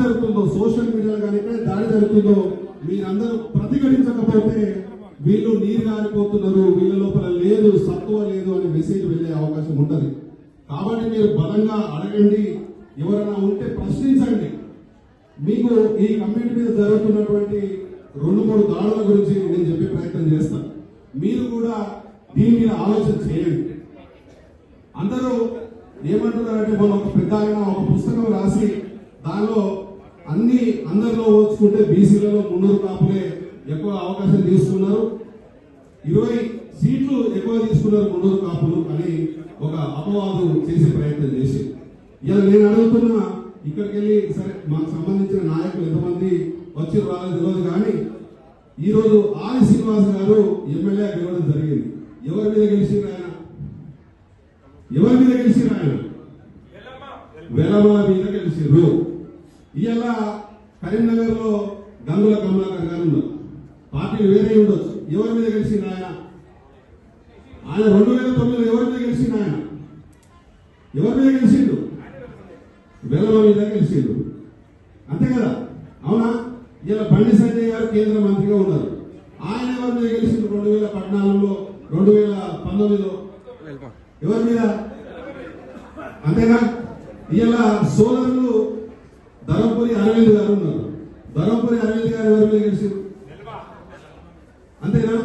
జరుగుతుందో, సోషల్ మీడియాలో కానీ ఎక్కడ దాడి జరుగుతుందో మీరందరూ ప్రతిఘటించకపోతే వీళ్ళు నీరు గారిపోతున్నారు, వీళ్ళ లోపల లేదు, సత్తువ లేదు అనే మెసేజ్ వెళ్లే అవకాశం ఉంటుంది. కాబట్టి మీరు బలంగా అడగండి, ఎవరైనా ఉంటే ప్రశ్నించండి. మీకు ఈ కమ్యూనిటీ మీద జరుగుతున్నటువంటి 2-3 దాడుల గురించి నేను చెప్పే ప్రయత్నం చేస్తాను. మీరు కూడా దీని మీద ఆలోచన చేయండి. అందరూ ఏమంటున్నారంటే, మొన్న ఒక పెద్ద ఆయన ఒక పుస్తకం రాసి దానిలో అందరిలో పోల్చుకుంటే బీసీలలో 300 కాపులే ఎక్కువ అవకాశం తీసుకున్నారు, 20 సీట్లు ఎక్కువ తీసుకున్నారు 300 కాపులు అని ఒక అపవాదు చేసే ప్రయత్నం చేసి, ఇలా నేను అడుగుతున్నా, ఇక్కడికి వెళ్ళి సరే మాకు సంబంధించిన నాయకులు ఎంతమంది వచ్చి రాలేదు తెలియదు, కానీ ఈ రోజు ఆది శ్రీనివాస్ గారు ఎమ్మెల్యే గెలవడం జరిగింది. ఎవరి మీద గెలిచిండ్రు ఆయన? ఎవరి మీద గెలిచిండ్రు ఆయన? వెలమల మీద గెలిచిండ్రు. ఇలా కరీంనగర్ లో గంగుల కమలాకర్ గారు ఉన్నారు, పార్టీలు వేరే ఉండొచ్చు. ఎవరి మీద గెలిచిండ్రు ఆయన? 2009 ఎవరి మీద గెలిచిండు? ఆయన ఎవరి మీద గెలిచిండు? వెలమ మీద గెలిచిండు, అంతే కదా? అవునా? ఇలా బండి సంజయ్ గారు కేంద్ర మంత్రిగా ఉన్నారు, ఆయన ఎవరి మీద గెలిచిండు? 2014లో 2019లో ఎవరి మీద? అంతేనా? ఇలా సోదరులు ధర్మపురి అరవింద్ గారు ఉన్నారు, ధర్మపురి అరవింద్ గారు ఎవరి మీద గెలిచిండు? అంతేనా?